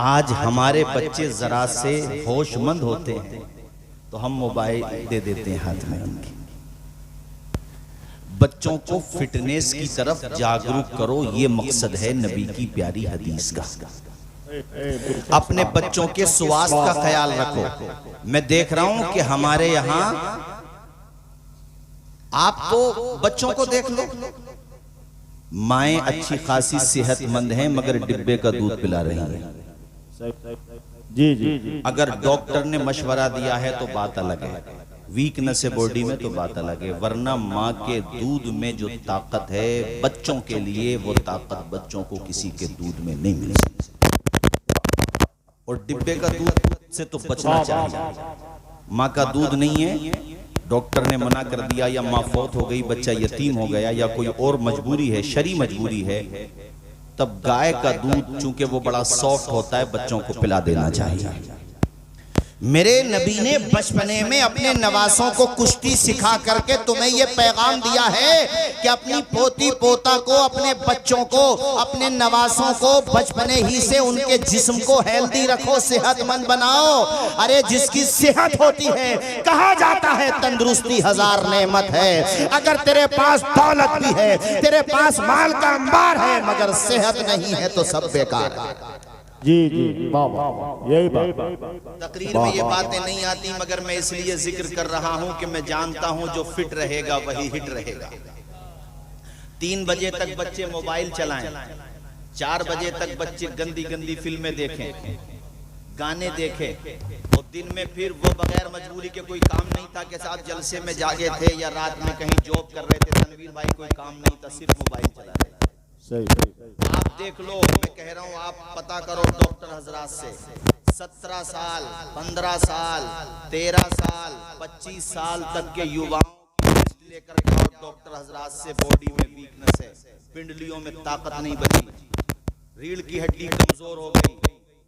आज हमारे बच्चे जरा से होशमंद होते हैं तो हम मोबाइल दे देते हैं हाथ में उनके। बच्चों को फिटनेस की तरफ जागरूक करो, ये मकसद है नबी की प्यारी हदीस का। अपने बच्चों के स्वास्थ्य का ख्याल रखो। मैं देख रहा हूं कि हमारे यहां आप तो बच्चों को देख लो, माएं अच्छी खासी सेहतमंद हैं मगर डिब्बे का दूध पिला रही हैं। जी जी। अगर डॉक्टर ने मशवरा दिया है तो बात अलग है, वीकनेस है बॉडी में तो बात अलग है, वरना माँ के दूध में जो ताकत है बच्चों के लिए, वो ताकत बच्चों को किसी के दूध में नहीं मिल सकती। और डिब्बे का दूध से तो बचना चाहिए। माँ का दूध नहीं है, डॉक्टर ने मना कर दिया, या माँ फौत हो गई, बच्चा यतीम हो गया, या कोई और मजबूरी है, शरी मजबूरी है, तब गाय का दूध चूंकि वो बड़ा सॉफ्ट होता है बच्चों को पिला देना चाहिए। मेरे नबी ने बचपने में अपने नवासों को कुश्ती सिखा करके तुम्हें यह पैगाम दिया है कि अपनी पोती पोता को, अपने बच्चों को, अपने नवासों को बचपने ही से उनके जिस्म को हेल्दी रखो, सेहतमंद बनाओ। अरे जिसकी सेहत होती है, कहा जाता है तंदुरुस्ती हजार नेमत है। अगर तेरे पास दौलत भी है, तेरे पास माल का अंबार है, मगर सेहत नहीं है तो सब बेकार है। जी जी, यही बात। तकरीर में ये बातें नहीं आती, मगर मैं इसलिए जिक्र कर रहा हूं कि मैं जानता हूं जो फिट रहेगा वही हिट रहेगा। 3 बजे तक बच्चे मोबाइल चलाएं, 4 बजे तक बच्चे गंदी गंदी फिल्में देखें, गाने देखें, और दिन में फिर वो बगैर मजबूरी के, कोई काम नहीं था के साथ जलसे में जागे थे या रात में कहीं जॉब कर रहे थे, तनवीर भाई कोई काम नहीं था, सिर्फ मोबाइल चला रहे थे। आप देख लो, मैं कह रहा हूं आप पता करो डॉक्टर हजरात से, 17 साल, 15 साल, 13 साल, 25 साल तक के युवाओं की लिस्ट लेकर के और डॉक्टर हजरात से बॉडी में वीकनेस है, पिंडलियों में ताकत नहीं बची, रीढ़ की हड्डी कमजोर हो गई,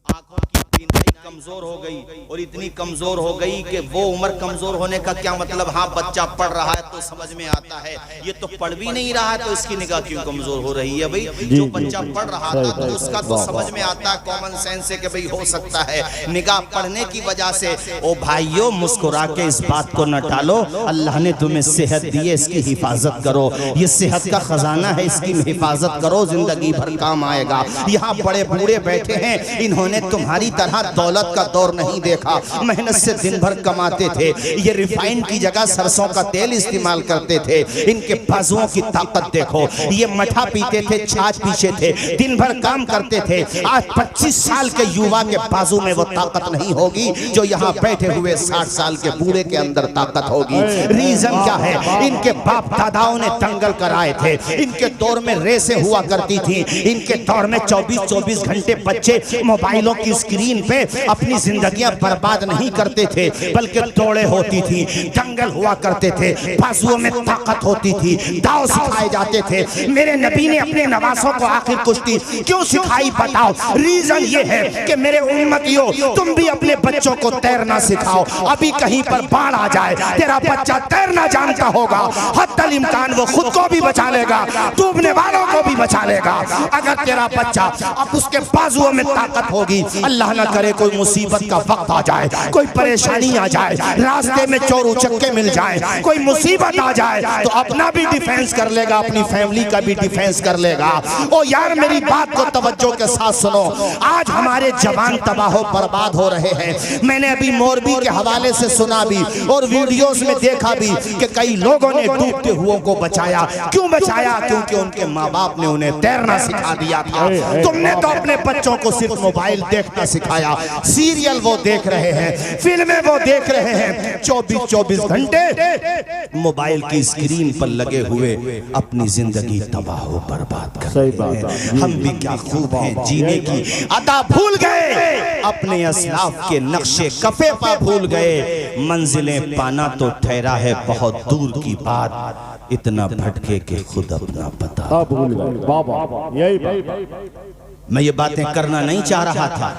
आंखों की बीनाई कमजोर हो गई, और इतनी कमजोर हो गई कि वो उम्र कमजोर होने का क्या मतलब। हाँ, बच्चा पढ़ रहा है तो समझ में आता है, ये तो पढ़ भी नहीं रहा है तो इसकी निगाह क्यों कमजोर हो रही है भाई। जो बच्चा पढ़ रहा था तो उसका तो समझ में आता है, कॉमन सेंस है कि भाई हो सकता है निगाह पढ़ने की वजह से। ओ भाइयों, मुस्कुरा के इस बात को न टालो, अल्लाह ने तुम्हें सेहत दी है, इसकी हिफाजत करो। ये सेहत का खजाना है, इसकी हिफाजत करो, जिंदगी भर काम आएगा। यहाँ बड़े बूढ़े बैठे हैं, इन्होंने तुम्हारी तरह दौलत का दौर नहीं देखा, मेहनत से दिन भर कमाते थे, ये रिफाइंड की जगह सरसों का तेल इस्तेमाल करते थे। इनके बाजुओं की ताकत देखो, ये मठा पीते थे, छाछ पीते थे, दिन भर काम करते थे। आज 25 साल के युवा के बाजू में वो ताकत नहीं होगी जो यहाँ बैठे हुए 60 साल के बूढ़े के अंदर ताकत होगी। रीजन क्या है? इनके बाप दादाओं ने दंगल कराए थे, इनके दौर में रेसें हुआ करती थी, इनके दौर में 24-24 घंटे बच्चे मोबाइलों की स्क्रीन पे अपनी जिंदगियां बर्बाद नहीं करते थे, बल्कि दौड़े होती थी, दंगल हुआ करते थे, बाजुओं में ताकत होती थी, दाव सिखाए जाते थे। मेरे नबी ने अपने नवासों को आखिर कुश्ती क्यों सिखाई बताओ? रीजन ये है कि मेरे उम्मतियों, तुम भी अपने बच्चों को तैरना सिखाओ। अभी कहीं पर बाढ़ आ जाए, तेरा बच्चा तैरना जानता होगा, हद्दल इम्कान वो खुद को भी बचा लेगा, डूबने वालों को भी बचा लेगा। अगर तेरा बच्चा, अब उसके बाजुओं में ताकत होगी, अल्लाह न करे कोई मुसीबत का वक्त आ जाए, कोई परेशानी आ जाए, रास्ते में चोर उचक्के मिल जाए, कोई मुसीबत आ जाए, तो अपना भी डिफेंस कर लेगा, अपनी फैमिली का भी डिफेंस कर लेगा। ओ यार, मेरी बात को तवज्जो के साथ सुनो। आज हमारे जवान तबाह बर्बाद हो रहे हैं। मैंने अभी मोरबी के हवाले से सुना भी और वीडियोस में देखा भी कि कई लोगों ने डूबते हुओं को बचाया। क्यों बचाया? क्योंकि उनके माँ बाप ने उन्हें तैरना सिखा दिया था। तुमने तो अपने बच्चों को सिर्फ मोबाइल देखना सिखाया, सीरियल वो देख रहे हैं, फिल्में वो देख रहे हैं, 24-24 घंटे मोबाइल की स्क्रीन पर लगे हुए अपनी जिंदगी तबाह बर्बाद कर रहे हैं। हम भी क्या खूब हैं, जीने की अदा भूल गए, अपने असलाफ के नक्शे कफे पर भूल गए। मंजिलें पाना तो ठहरा है बहुत दूर की बात, इतना भटके के खुद अपना पता भूल गए। बाबा, यही बात। मैं ये बातें करना नहीं चाह रहा था,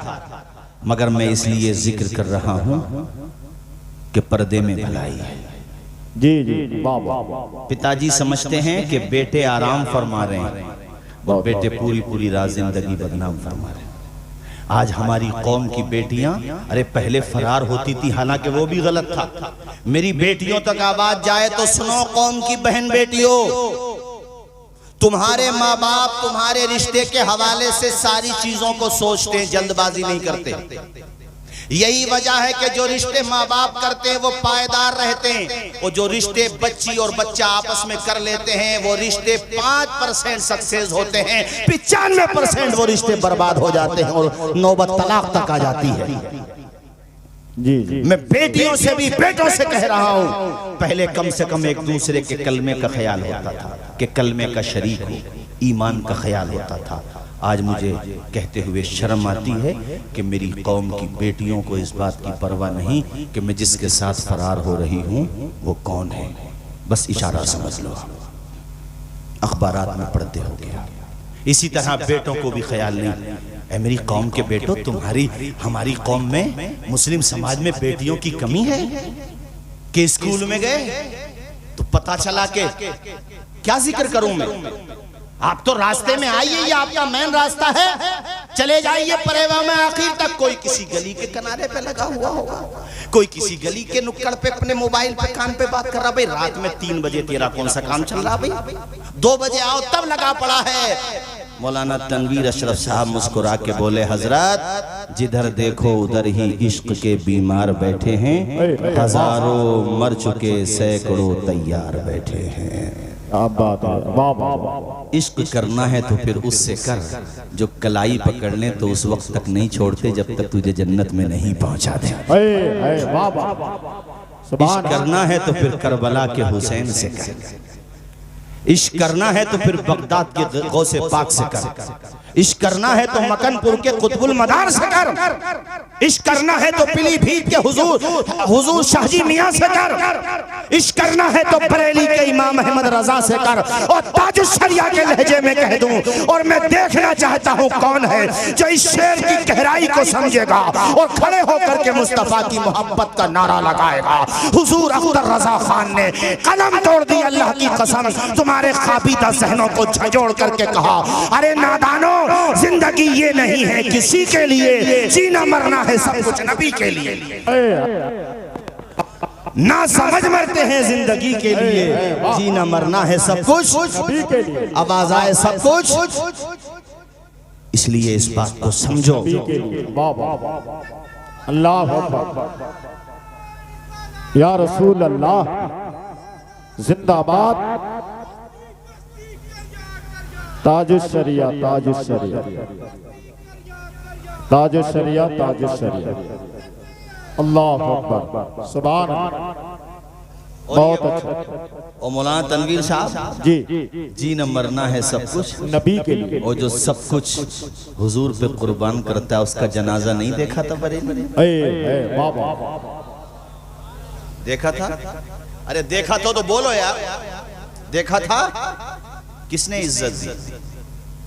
मगर मैं इसलिए जिक्र कर रहा हूं कि पर्दे में भलाई है। जी जी, पिताजी समझते हैं कि बेटे आराम फरमा रहे हैं, और बेटे पूरी पूरी रात जिंदगी बदनाम फरमा रहे हैं। आज हमारी कौम की बेटियां, अरे पहले फरार होती थी, हालांकि वो भी गलत था। मेरी बेटियों तक आवाज जाए तो सुनो कौम की बहन बेटियों, तुम्हारे माँ बाप तुम्हारे रिश्ते के हवाले से सारी चीजों को सोचते हैं, जल्दबाजी नहीं करते। यही वजह है कि जो रिश्ते माँ बाप करते हैं वो पायदार रहते हैं, और जो रिश्ते बच्ची और बच्चा आपस में कर लेते हैं वो रिश्ते 5% सक्सेस होते हैं, 95% वो रिश्ते बर्बाद हो जाते हैं और नौबत तलाक तक आ जाती है। जी जी, मैं बेटियों से भी बेटों से कह रहा हूं, पहले कम से कम एक दूसरे के कलमे का ख्याल होता था कि कलमे का शरीक हो, ईमान का ख्याल होता था। आज मुझे कहते हुए शर्म आती है कि मेरी कौम की बेटियों को इस बात की परवाह नहीं कि मैं जिसके साथ फरार हो रही हूं वो कौन है, बस इशारा समझ लो, अखबारात में पढ़ते हो गया। इसी तरह बेटों को भी ख्याल नहीं, ऐ मेरी कौम के बेटों, तुम्हारी हमारी कौम में मुस्लिम समाज में बेटियों की कमी है कि स्कूल में गए तो पता चला कि क्या जिक्र करूं मैं, आप तो रास्ते में आइए, ये आपका मेन रास्ता है, चले जाइए परेवा में आखिर तक। कोई किसी गली के किनारे पे लगा हुआ होगा, कोई किसी गली के नुक्कड़ पे अपने मोबाइल पे कान पे बात कर रहा। भाई रात में 3 बजे तेरा कौन सा काम चल रहा, भाई 2 बजे आओ तब लगा पड़ा है। मौलाना तनवीर अशरफ साहब मुस्कुरा के बोले, हजरत जिधर देखो उधर ही इश्क के बीमार बैठे हैं, हजारों मर चुके सैकड़ों तैयार बैठे हैं। बात है, वाह वाह वाह। इश्क करना है तो फिर उससे कर, जो कलाई पकड़ ले तो उस वक्त तक नहीं छोड़ते जब तक तुझे जन्नत में नहीं पहुंचा दे। वाह वाह। इश्क करना है तो फिर करबला के हुसैन से कर, इश्क करना है तो फिर बगदाद के गौसे पाक से कर, इश्क करना है तो मकनपुर के कुतुबुल मदार से कर, इश्क करना है तो पीलीभीत के हुजूर शाहजी मियां से कर, इश्क करना है तो बरेली के इमाम अहमद रजा से कर। और ताजुश शरिया के लहजे में कह दूं, और मैं देखना चाहता हूं कौन है जो इस शेर की गहराई को समझेगा और खड़े होकर के मुस्तफा की मोहब्बत का नारा लगाएगा। हुजूर अख्तर रजा खान ने कलम तोड़ दी, अल्लाह की कसम, तुम्हारे खाबीदा ज़हनों को झंझोड़ करके कहा, अरे नादानो, जिंदगी ये नहीं है किसी के लिए, जीना मरना है सब कुछ नबी के लिए। ना समझ मरते हैं जिंदगी के लिए, जीना मरना है सब कुछ नबी के लिए, आवाज आए सब कुछ। इसलिए इस बात को समझो। अल्लाह या रसूल अल्लाह जिंदाबाद। ताजुश शरिया, ताजुश शरिया, ताजुश शरिया, ताजुश शरिया। अल्लाह अकबर, सुभान अल्लाह। बहुत अच्छा। और मौलाना तनवीर साहब जी, जीना मरना है सब कुछ नबी के लिए, और जो सब कुछ हुजूर पे कुर्बान करता है उसका जनाजा नहीं देखा था बरेली में? वाह वाह। देखा था? अरे देखा तो बोलो यार, देखा था? किसने इज्जत दी,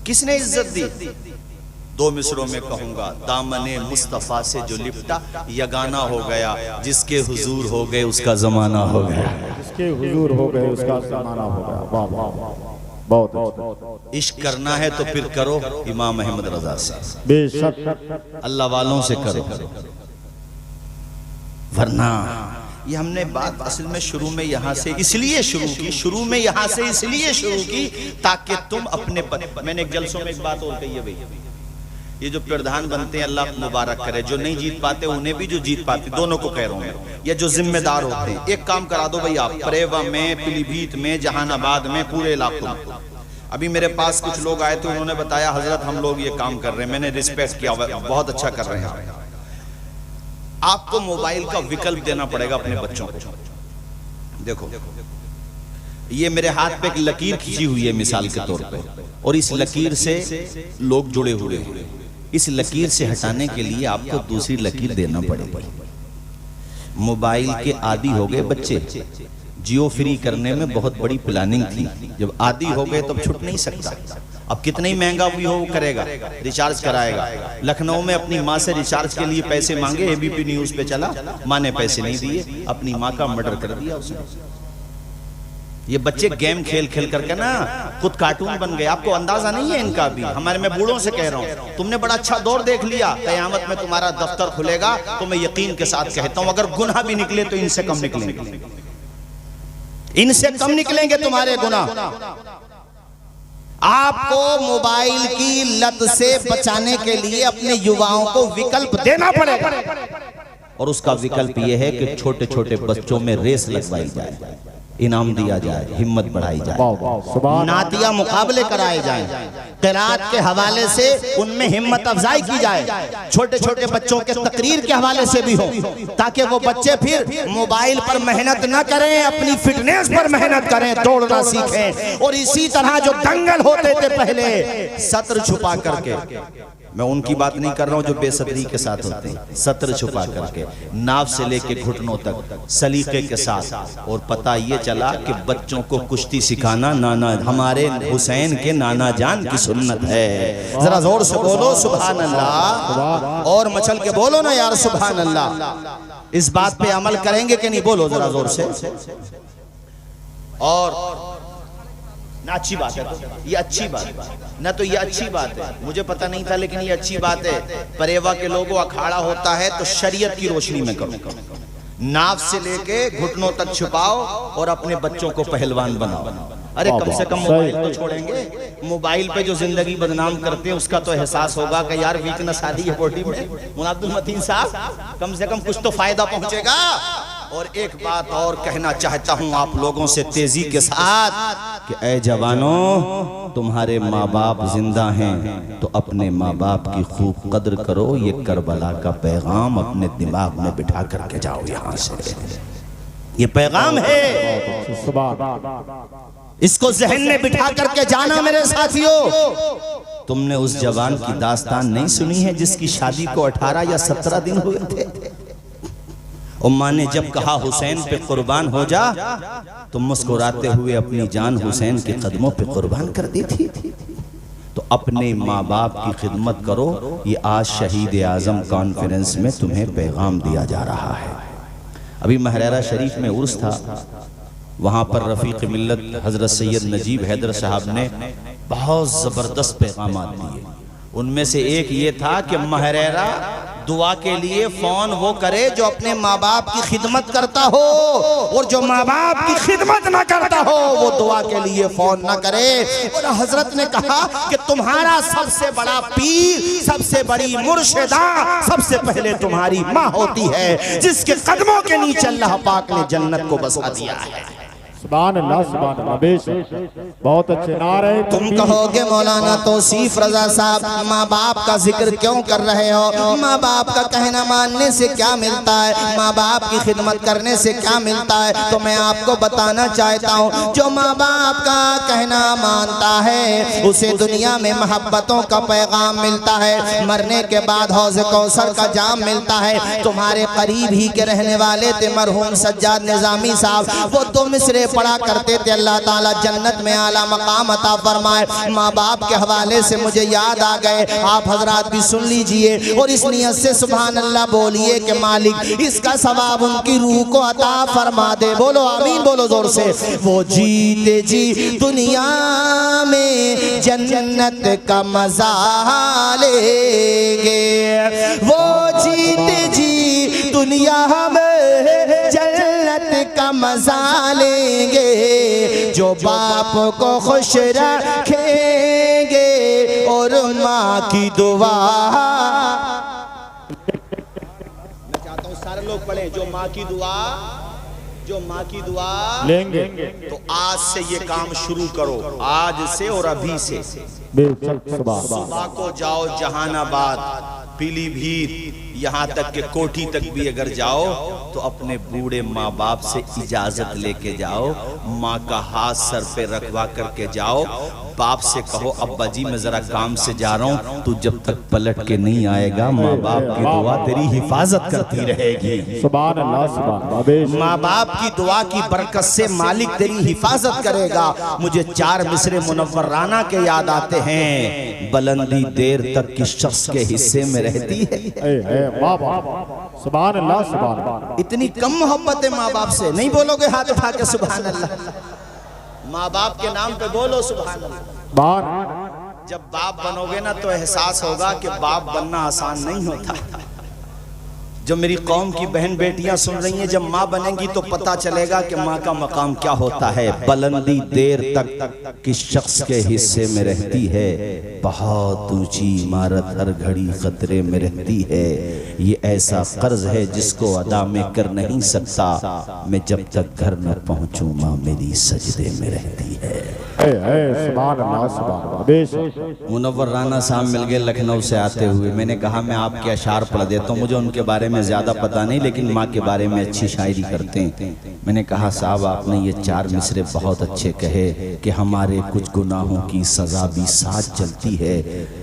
किसने इज्जत दी? 2 मिसरों में कहूंगा, दामने मुस्तफा से जो लिपटा यगाना हो गया, जिसके हुजूर हो गए उसका जमाना हो गया, जिसके हुजूर हो गए उसका जमाना हो गया। वाह वाह, बहुत अच्छा। इश्क करना है तो फिर करो इमाम अहमद रजा से, बेशक अल्लाह वालों से करो, वरना ये हमने बात असल में शुरू में यहाँ से इसलिए शुरू की, शुरू में यहाँ से इसलिए शुरू की ताकि तुम अपने मैंने एक जलसों में एक बात और कही है, भाई ये जो प्रधान बनते हैं अल्लाह मुबारक करे, जो नहीं जीत पाते उन्हें भी, जो जीत पाते दोनों को कह रहा हूँ मैं, या जो जिम्मेदार होते हैं, एक काम करा दो भाई आप, परेवा में, पीलीभीत में, जहानाबाद में, पूरे इलाकों में। अभी मेरे पास कुछ लोग आए थे, उन्होंने बताया हजरत हम लोग ये काम कर रहे हैं, मैंने रिस्पेक्ट किया, बहुत अच्छा कर रहे हैं। आपको मोबाइल का विकल्प देना पड़ेगा अपने बच्चों को। देखो ये मेरे हाथ पे एक लकीर खींची हुई है मिसाल के तौर पे, और इस लकीर से लोग जुड़े हुए हैं। इस लकीर से हटाने के लिए आपको दूसरी लकीर देना पड़ेगी। मोबाइल के आदी हो गए बच्चे, जियो फ्री करने में बहुत बड़ी प्लानिंग थी, जब आदी हो गए तब छूट नहीं सकता। अब कितना ही महंगा भी हो वो करेगा, रिचार्ज कराएगा। लखनऊ में अपनी माँ से रिचार्ज के लिए पैसे मांगे, एबीपी न्यूज पे चला, माँ ने पैसे नहीं दिए, अपनी माँ का मर्डर कर दिया उसने। ये बच्चे गेम खेल खेल करके ना खुद कार्टून बन गए। आपको अंदाजा नहीं है इनका भी। हमारे मैं बूढ़ों से कह रहा हूँ, तुमने बड़ा अच्छा दौर देख लिया, कयामत में तुम्हारा दफ्तर खुलेगा तो मैं यकीन के साथ कहता हूँ अगर गुनाह भी निकले तो इनसे कम निकलेंगे, इनसे कम निकलेंगे तुम्हारे गुनाह। आपको मोबाइल की लत से बचाने के लिए अपने युवाओं को विकल्प देना पड़ेगा, और उसका विकल्प यह है कि छोटे छोटे बच्चों में रेस लगवाई जाए, इनाम दिया जाए, हिम्मत बढ़ाई जाए, नातिया मुकाबले कराए जाएं, क़िराअत के हवाले से उनमें हिम्मत अफजाई की जाए, छोटे छोटे बच्चों के तकरीर के हवाले से भी हो, ताकि वो बच्चे फिर मोबाइल पर मेहनत न करें, अपनी फिटनेस पर मेहनत करें, दौड़ना सीखें। और इसी तरह जो दंगल होते थे पहले सत्र छुपा करके, मैं उनकी बात नहीं कर रहा हूं जो बेसब्री के साथ होते हैं, सत्र छुपा करके नाव से लेके घुटनों तक सलीके के साथ। और पता ये चला कि बच्चों को कुश्ती सिखाना नाना हमारे हुसैन के नाना जान की सुन्नत है। जरा जोर से बोलो सुभान अल्लाह, और मचल के बोलो ना यार सुभान अल्लाह। इस बात पे अमल करेंगे कि नहीं, बोलो जरा जोर से। और ना अच्छी बात है, ये अच्छी बात ना, तो ये अच्छी बात है, मुझे पता नहीं था लेकिन ये अच्छी बात है। परेवा के लोगों अखाड़ा होता है तो शरीयत की रोशनी में करो, नाव से लेके घुटनों तक छुपाओ और अपने बच्चों को पहलवान बनाओ। अरे कम से कम मोबाइल तो छोड़ेंगे, मोबाइल पे जो जिंदगी बदनाम करते हैं उसका तो एहसास होगा कि यार वीकनेस आ रही है बॉडी में। मुन्ना अब्दुल मतीन साहब, कम से कम कुछ तो फायदा पहुंचेगा। और एक बात और कहना चाहता हूं आप लोगों से तेजी के साथ कि ऐ जवानों, तुम्हारे माँ बाप जिंदा हैं तो अपने माँ बाप की खूब कदर करो। ये करबला का पैगाम अपने दिमाग में बिठा करके जाओ, यहाँ से ये पैगाम है, इसको जहन में बिठा करके जाना मेरे साथियों। तुमने उस जवान की दास्तान नहीं सुनी है जिसकी शादी को 18 या 17 दिन हुए थे? उम्मा ने जब कहा हुसैन पे कुर्बान हो जा, तो मुस्कुराते हुए अपनी जान हुसैन के कदमों पे कुर्बान कर दी थी। तो अपने माँ बाप की खिदमत करो, ये आज शहीद आजम कॉन्फ्रेंस में तुम्हें पैगाम दिया जा रहा है। अभी महरेरा शरीफ में उर्स था, वहाँ पर रफीक मिल्लत हजरत सैयद नजीब हैदर साहब ने बहुत जबरदस्त पैगाम दिए। उनमें से एक ये था कि महरेरा दुआ के लिए फोन वो करे जो अपने माँ बाप की खिदमत करता हो, और जो माँ बाप की खिदमत ना करता हो वो दुआ के लिए फोन ना करे। और हजरत ने कहा कि तुम्हारा सबसे बड़ा पीर, सबसे बड़ी मुर्शिदा सबसे पहले तुम्हारी माँ होती है, जिसके कदमों के नीचे अल्लाह पाक ने जन्नत को बसा दिया है। सुभान अल्लाह, सुभान अल्लाह, बेशक बहुत अच्छे नारे। तुम कहोगे मौलाना तौसीफ रजा साहब माँ बाप का जिक्र क्यों कर रहे हो? माँ बाप का कहना मानने से क्या मिलता है, माँ बाप की खिदमत करने से क्या मिलता है? तो मैं आपको बताना चाहता हूँ, जो माँ बाप का कहना मानता है उसे दुनिया में मोहब्बतों का पैगाम मिलता है, मरने के बाद हौज़ कौसर का जाम मिलता है। तुम्हारे करीब ही के रहने वाले थे मरहूम सज्जाद निज़ामी साहब, वो तो मिसरे पढ़ा करते थे, अल्लाह ताला जन्नत में आला मकाम अता फरमाए। माँ बाप के हवाले से मुझे याद आ गए, आप हजरात भी सुन लीजिए और इस नियत से सुभान अल्लाह बोलिए कि मालिक इसका सवाब उनकी रूह को अता फरमा दे। बोलो आमीन, बोलो जोर से। वो जीते जी दुनिया में जन्नत का मजा लेंगे, वो जीते जी दुनिया में जन्नत का मजा लेंगे, जो बाप को खुश रखेंगे और माँ की दुआ। मैं चाहता हूँ सारे लोग पढ़ें, जो माँ की दुआ, जो माँ की दुआ लेंगे। तो आज से ये काम शुरू करो, आज से और अभी से। सुबह को जाओ जहानाबाद, पीलीभीत, यहाँ तक के कोठी तक भी अगर जाओ तो अपने बूढ़े माँ बाप से इजाजत लेके जाओ, माँ का हाथ सर पे रखवा करके जाओ, बाप से कहो अब्बा जी मैं जरा काम से जा रहा हूँ, तू जब तक पलट के नहीं आएगा माँ बाप की दुआ तेरी हिफाजत करती रहेगी। सुभान अल्लाह, सुभान अल्लाह। माँ बाप की दुआ की बरकत से मालिक तेरी हिफाजत करेगा। मुझे 4 मिसरे मुनव्वराना के याद आते हैं, बुलंदी देर तक किस शख्स के हिस्से में रहती है। सुभान अल्लाह, सुभान अल्लाह। इतनी कम मोहब्बत है माँ बाप से, नहीं बोलोगे हाथ उठा के सुभान अल्लाह? माँ बाप के नाम पे बोलो सुभान अल्लाह। बात जब बाप बनोगे ना तो एहसास होगा कि बाप बनना आसान नहीं होता। जो मेरी कौम की बहन बेटियां सुन रही हैं, जब माँ बनेंगी तो पता चलेगा कि माँ का मकाम क्या होता है। बुलंदी देर तक किस शख्स के हिस्से में रहती है, बहुत ऊंची इमारत हर घड़ी खतरे में रहती है। ये ऐसा कर्ज है जिसको अदा में कर नहीं सकता, मैं जब तक घर न पहुंचूं माँ मेरी सजदे में रहती है। सुभान अल्लाह सुभान अल्लाह। बेशक मुनव्वर राना साहब मिल गए लखनऊ से आते हुए। मैंने कहा मैं आपके अशार पढ़ देता हूँ, मुझे उनके बारे में ज्यादा पता नहीं लेकिन माँ के बारे में अच्छी शायरी करते हैं। मैंने कहा साहब आपने ये 4 मिसरे बहुत अच्छे कहे कि हमारे कुछ गुनाहों की सजा भी साथ चलती है,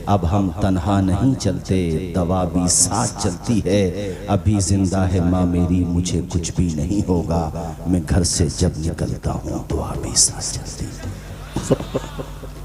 अब हम तन्हा नहीं चलते, दवा भी साथ चलती है। अभी जिंदा है माँ मेरी, मुझे कुछ भी नहीं होगा, मैं घर से जब निकलता हूँ दुआ भी साथ चलती है।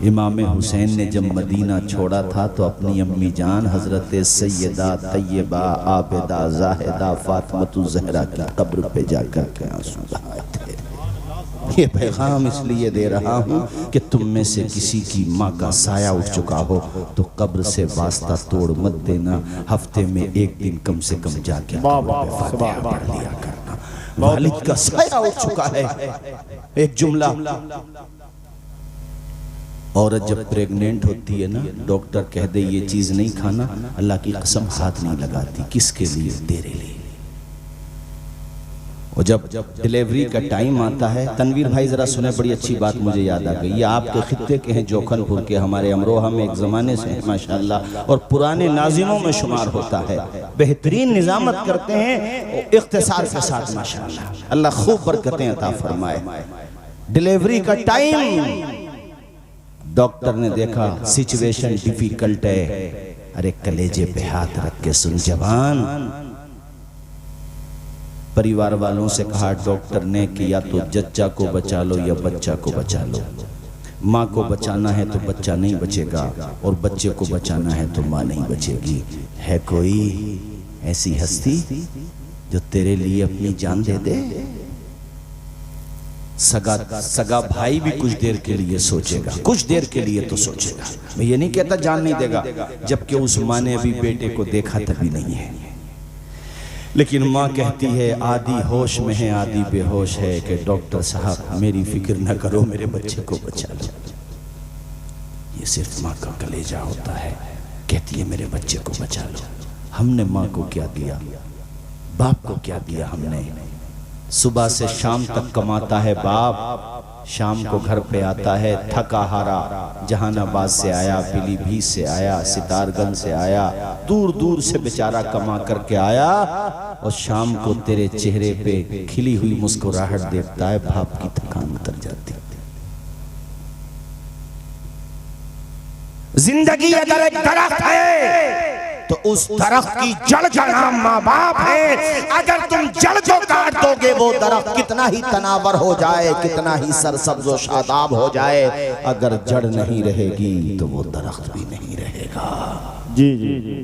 इमाम हुसैन ने जब मदीना छोड़ा था तो अपनी अम्मी जान हजरत सैयदा तैयबा आबिदा जाहिदा फातिमा ज़हरा की कब्र पे जाकर के आंसू बहाए थे। ये पैगाम इसलिए दे रहा हूँ कि तुम में से किसी की माँ का साया उठ चुका हो तो कब्र से वास्ता तोड़ मत देना, हफ्ते में एक दिन कम से कम जाके फातिहा पढ़ लिया करना। वालिद का साया उठ चुका है। एक जुमला, औरत जब प्रेग्नेंट होती है ना, डॉक्टर कह दे ये चीज नहीं खाना, अल्लाह की कसम हाथ नहीं लगाती। किसके लिए? तेरे लिए। और जब डिलीवरी का टाइम आता है, तनवीर भाई जरा सुने, बड़ी अच्छी बात मुझे याद आ गई। ये आपके खित्ते के हैं, जोखनपुर के, हमारे अमरोहा में एक जमाने से है माशाल्लाह, और पुराने नाजिमों में शुमार होता है। बेहतरीन निजामत करते हैं इख्तिसार के साथ माशाल्लाह, अल्लाह खूब बरकतें अता फरमाए। डिलीवरी का टाइम, डॉक्टर ने देखा सिचुएशन डिफिकल्ट है, अरे कलेजे पे हाथ रख के सुन जवान। परिवार वालों से कहा डॉक्टर ने कि या तो जच्चा को बचा लो या बच्चा को बचा लो। माँ को बचाना है तो बच्चा नहीं बचेगा, और बच्चे को बचाना है तो माँ नहीं बचेगी। है कोई ऐसी हस्ती जो तेरे लिए अपनी जान दे दे? सगा भाई भी कुछ देर के लिए सोचेगा, कुछ देर के लिए तो सोचेगा। मैं ये नहीं कहता जान नहीं देगा, जबकि उस माँ ने अभी बेटे को देखा तभी नहीं है। लेकिन माँ कहती है आधी होश में है आधी बेहोश है कि डॉक्टर साहब मेरी फिक्र न करो, मेरे बच्चे को बचा लो। ये सिर्फ माँ का कलेजा होता है, कहती है मेरे बच्चे को बचा लो। हमने माँ को क्या दिया, बाप को क्या दिया हमने? सुबह से शाम तक कमाता है बाप, शाम को घर पे आता है थका हारा, जहानाबाद से आया, पीलीभीत से आया, सितारगंज से आया, दूर दूर से बेचारा कमा करके आया, और शाम को तेरे चेहरे पे खिली हुई मुस्कुराहट देखता है, बाप की थकान उतर जाती है। जिंदगी अगर एक दरख्त है तो उस दरख्त की जड़ का नाम माँ बाप है। अगर तुम जड़ को काट दोगे, वो दरख्त कितना ही तनावर हो जाए, कितना ही सरसब्ज व शादाब हो जाए, अगर जड़ नहीं रहेगी तो वो दरख्त भी नहीं रहेगा। जी जी जी।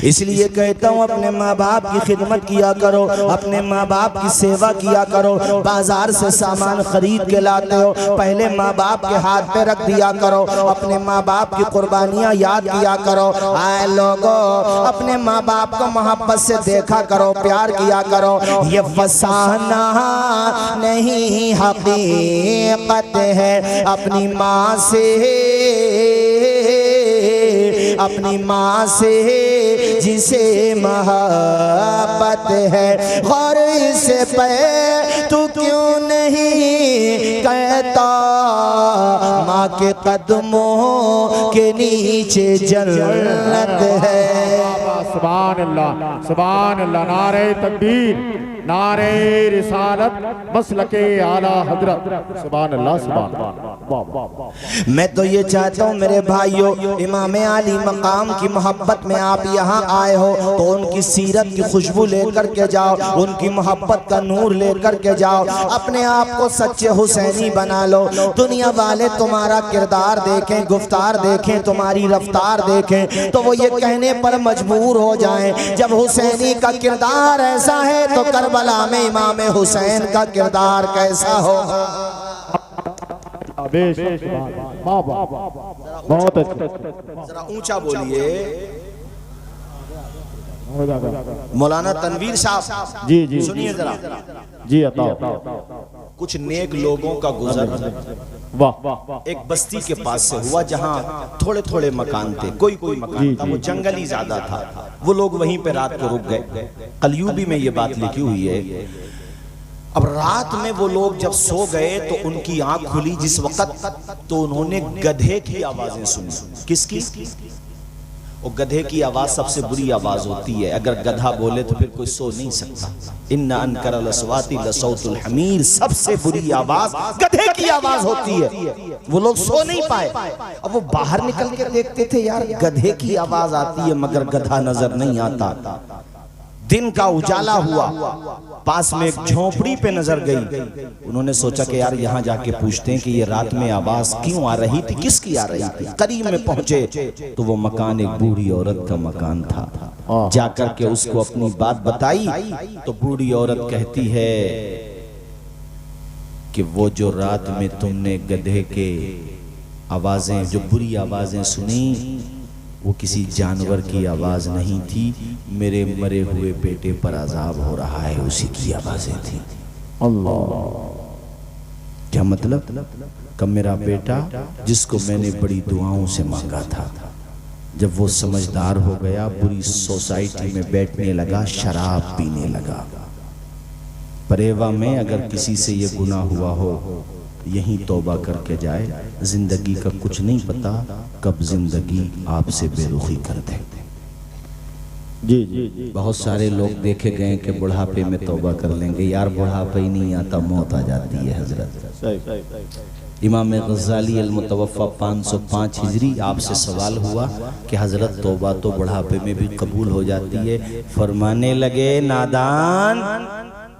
इसलिए कहता हूँ अपने माँ बाप की खिदमत किया करो, अपने माँ बाप की सेवा किया करो। बाजार से सामान खरीद के लाते हो, पहले माँ बाप के हाथ पे रख दिया करो, अपने माँ बाप की कुर्बानियाँ याद किया करो। आए लोगों, अपने माँ बाप को मोहब्बत से देखा करो, प्यार किया करो। ये फसाना नहीं हकीकत है, अपनी माँ से, अपनी माँ से जिसे मोहब्बत है, गौर से पे तू क्यों नहीं कहता, माँ के कदमों के नीचे जन्नत है। सुभान अल्लाह सुभान अल्लाह। नारे तकबीर, नारे रिसालत, मसलके आला हजरत। सुभान अल्लाह सुभान अल्लाह। मैं तो ये चाहता हूँ मेरे भाइयों, इमाम आली मकाम की मोहब्बत में आप यहाँ आए हो तो उनकी सीरत की खुशबू लेकर के जाओ, उनकी मोहब्बत का नूर लेकर के जाओ, अपने आप को सच्चे हुसैनी बना लो। दुनिया वाले तुम्हारा किरदार देखें, गुफ्तार देखें, तुम्हारी रफ्तार देखें तो वो ये कहने पर मजबूर हो जाएं, जब हुसैनी का किरदार ऐसा है तो करबला में इमाम हुसैन का किरदार कैसा हो। बेशक वाह वाह बहुत अच्छा। जरा ऊंचा बोलिए। मौलाना तनवीर साहब जी जी सुनिए जरा। जी अता कुछ नेक लोगों का गुजर वाह एक बस्ती के पास से हुआ जहां थोड़े थोड़े मकान थे, कोई कोई मकान था, वो जंगल ही ज्यादा था। वो लोग वहीं पे रात को रुक गए। कलयुगी में ये बात लिखी हुई है। अब रात में वो लोग जब सो गए तो उनकी आंख खुली जिस वक्त, तो उन्होंने गधे की आवाजें सुनी। किसकी? और गधे की आवाज सबसे बुरी आवाज होती है। अगर गधा बोले तो फिर कोई सो नहीं सकता। इन्ना अनकरल अस्वाती लसौतुल हमीर, सबसे बुरी आवाज गधे की आवाज होती है। वो लोग सो नहीं पाए। अब वो बाहर निकल के देखते थे, यार गधे की आवाज आती है मगर गधा नजर नहीं आता। दिन का उजाला हुआ, पास में एक झोपड़ी पे नजर गई। उन्होंने सोचा कि यार यहाँ जाके पूछते हैं कि ये रात में आवाज क्यों आ रही थी, किसकी आ रही थी। करीब में पहुंचे तो वो मकान एक बूढ़ी औरत का मकान था। जाकर के उसको अपनी बात बताई तो बूढ़ी औरत कहती है कि वो जो रात में तुमने गधे के आवाजें, जो बुरी आवाजें सुनी, वो किसी जानवर की आवाज नहीं थी, मेरे मरे हुए बेटे पर अजाब हो रहा है, उसी की आवाजें थी। अल्लाह। क्या मतलब? कि मेरा बेटा जिसको मैंने बड़ी दुआओं से मांगा था, जब वो समझदार हो गया, बुरी सोसाइटी में बैठने लगा, शराब पीने लगा। परेवा में अगर किसी से ये गुनाह हुआ हो, यहीं तौबा करके जाए। जिंदगी का कुछ नहीं पता, कब जिंदगी आपसे बेरुखी कर दे। जी जी बहुत सारे लोग देखे गए कि बुढ़ापे में तौबा कर लेंगे। यार बुढ़ापा ही नहीं आता, मौत आ जाती है। हजरत इमाम गज़ाली अल-मुतवफ़्फ़ा 505 हिजरी, आपसे सवाल हुआ कि हजरत तौबा तो बुढ़ापे में भी कबूल हो जाती है। फरमाने लगे, नादान,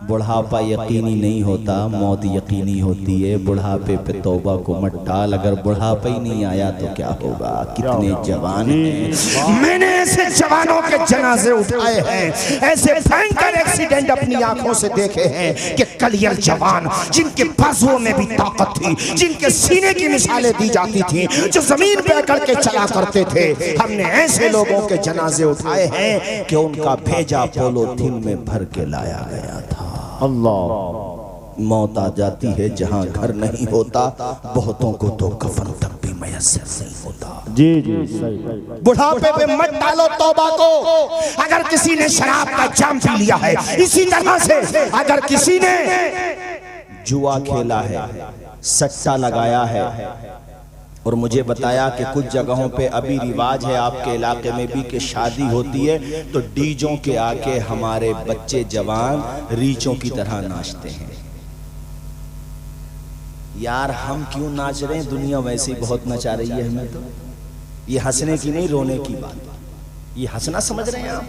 बुढ़ापा यकीनी नहीं होता, मौत यकीनी होती है। बुढ़ापे पे तौबा को मत टाल, अगर बुढ़ापा ही नहीं आया तो क्या होगा। कितने जवान हैं, मैंने ऐसे जवानों के जनाजे उठाए हैं, ऐसे भयंकर एक्सीडेंट अपनी आंखों से देखे हैं कि कलियर जवान जिनके बाजुओं में भी ताकत थी, जिनके सीने की मिसालें दी जाती थी, जो जमीन पे अकड़ के चला करते थे। हमने ऐसे लोगों के जनाजे उठाए हैं कि उनका भेजा पॉलीथीन में भर के लाया गया था। अल्लाह। मौत आ जाती है जहां घर नहीं होता, बहुतों को तो कफन तक भी मयस्सर नहीं होता। जी जी सही। बुढ़ापे पे मत डालो तौबा को। अगर किसी ने शराब का जाम पी लिया है, इसी तरह से अगर किसी ने जुआ खेला है, सट्टा लगाया है, और मुझे बताया कि कुछ जगहों पे अभी रिवाज है आपके इलाके में भी कि शादी होती है तो डीजों के आके हमारे बच्चे जवान रीचों की तरह नाचते हैं। यार हम क्यों नाच रहे हैं? दुनिया वैसे ही बहुत नचा रही है हमें। तो ये हंसने की नहीं, रोने की बात। ये हंसना समझ रहे हैं आप?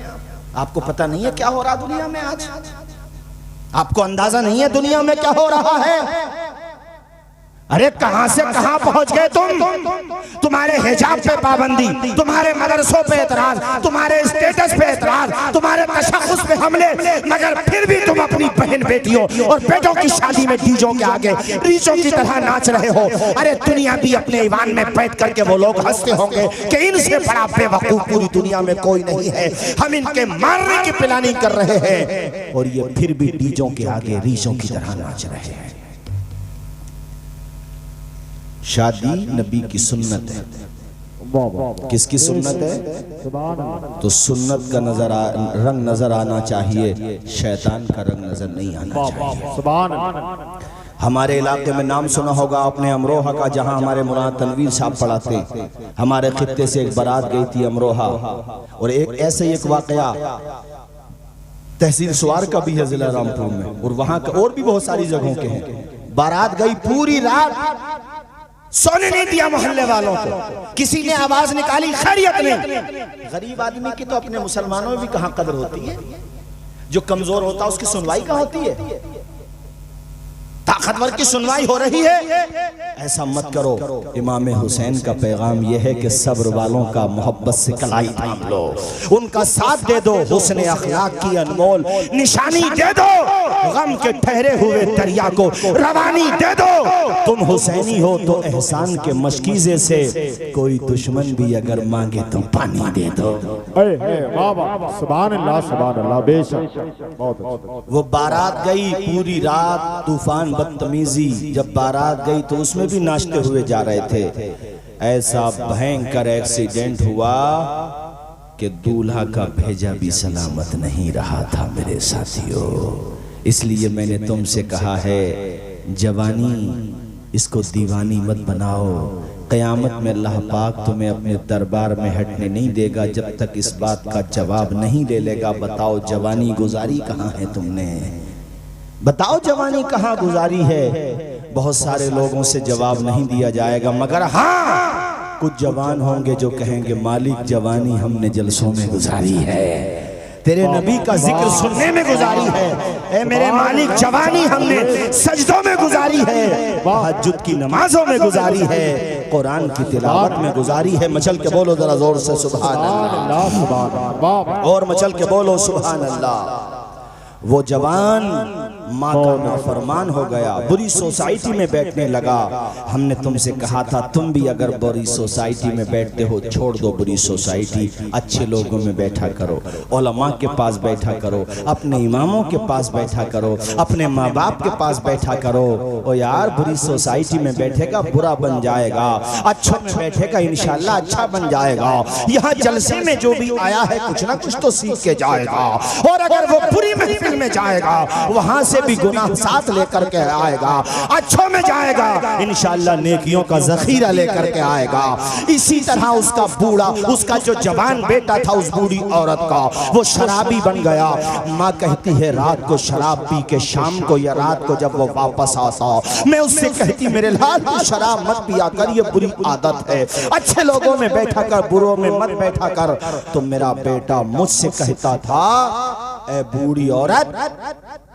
आपको पता नहीं है क्या हो रहा दुनिया में आज? आपको अंदाजा नहीं है दुनिया में क्या हो रहा है? अरे कहां से कहां पहुंच गए तुम। तुम्हारे हिजाब पे पाबंदी, तुम्हारे मदरसों पे एतराज, तुम्हारे स्टेटस पे एतराज, तुम्हारे तशख्खुस पे हमले, मगर फिर भी तुम अपनी बहन बेटियों और बेटों की शादी में डीजों के आगे रीचों की तरह नाच रहे हो। अरे दुनिया भी अपने ईमान में बैठ करके वो लोग हंसते होंगे कि इनसे बड़ा बेवकूफ पूरी दुनिया में कोई नहीं है। हम इनके मारने की प्लानिंग कर रहे हैं और ये फिर भी डीजों के आगे रीचों की तरह नाच रहे हैं। शादी नबी की सुन्नत है। किसकी सुन्नत है? तो सुन्नत का रंग नजर आना चाहिए, शैतान का रंग नजर नहीं आना चाहिए। हमारे इलाके में नाम सुना होगा आपने अमरोहा का, जहां हमारे मौलाना तनवीर साहब पढ़ाते। हमारे खित्ते से एक बारात गई थी अमरोहा, और एक ऐसे एक वाकया तहसील सुवार का भी है जिला रामपुर में, और वहां का और भी बहुत सारी जगहों के हैं। बारात गई, पूरी रात सोने नहीं दिया मोहल्ले वालों को, किसी ने आवाज निकाली, खैरियत नहीं। गरीब आदमी की तो अपने मुसलमानों में भी कहां कदर होती है, जो कमजोर होता है उसकी सुनवाई कहां होती है। ताकतवर की सुनवाई हो रही है, ऐसा मत करो। इमाम हुसैन का पैगाम यह है कि सब्र वालों का मोहब्बत से कलाई थाम लो, उनका साथ दे दो, हुस्न अखलाक की अनमोल निशानी दे दो, गम के ठहरे हुए दरिया को रवानी दे दो। तुम हुसैनी हो तो एहसान के मशकीजे से कोई दुश्मन भी अगर मांगे तो पानी दे दो। सुभान अल्लाह, सुभान अल्लाह, बेशक बहुत अच्छा। वो बारात गई पूरी रात तूफान बदतमीजी, जब बारात गई तो उसमें भी नाचते हुए जा रहे थे। ऐसा भयंकर एक्सीडेंट हुआ कि दूल्हा का भेजा भी सलामत नहीं रहा था मेरे साथियों। इसलिए मैंने तुमसे कहा है, जवानी इसको दीवानी मत बनाओ। क़यामत में अल्लाह पाक तुम्हें अपने दरबार में हटने नहीं देगा जब तक इस बात का जवाब नहीं ले लेगा। बताओ जवानी गुजारी कहाँ है तुमने, बताओ जवानी कहाँ गुजारी है। बहुत सारे लोगों से जवाब नहीं दिया जाएगा, मगर हाँ कुछ जवान होंगे जो कहेंगे मालिक जवानी हमने जलसों में गुजारी है, तेरे नबी का जिक्र सुनने में गुजारी है। ए मेरे मालिक जवानी हमने सजदों में गुजारी है, तहज्जुद की नमाजों में गुजारी है, कुरान की तिलावत में गुजारी है। मचल के बोलो जरा जोर से सुभान अल्लाह, और मचल के बोलो सुभान अल्लाह। वो जवान माँ का नाफरमान हो गया, बुरी सोसाइटी में बैठने लगा। हमने तुमसे कहा था तुम भी अगर बुरी सोसाइटी में बैठते हो छोड़ दो बुरी सोसाइटी, अच्छे लोगों में बैठा करो, उलमा के पास बैठा करो, अपने इमामों के पास बैठा करो, अपने माँ बाप के पास बैठा करो। ओ यार बुरी सोसाइटी में बैठेगा बुरा बन जाएगा, अच्छों में बैठेगा इंशाल्लाह अच्छा बन जाएगा। यहाँ जलसे में जो भी आया है कुछ ना कुछ तो सीख के जाएगा, और अगर वो बुरी महफिल में जाएगा वहां से भी गुनाह साथ लेकर के आएगा, अच्छों में जाएगा इंशाअल्लाह नेकियों का जखीरा लेकर के आएगा। इसी तरह उसका बूढ़ा, उसका जो जवान बेटा था उस बूढ़ी औरत का, वो शराबी बन गया। माँ कहती है रात को शराब पी के शाम को या रात को जब वो वापस आता, मैं उससे कहती मेरे लाल तू शराब मत पिया कर, ये बुरी आदत है, अच्छे लोगों में बैठा कर बुरों में मत बैठा कर। तो मेरा बेटा मुझसे कहता था ए बूढ़ी औरत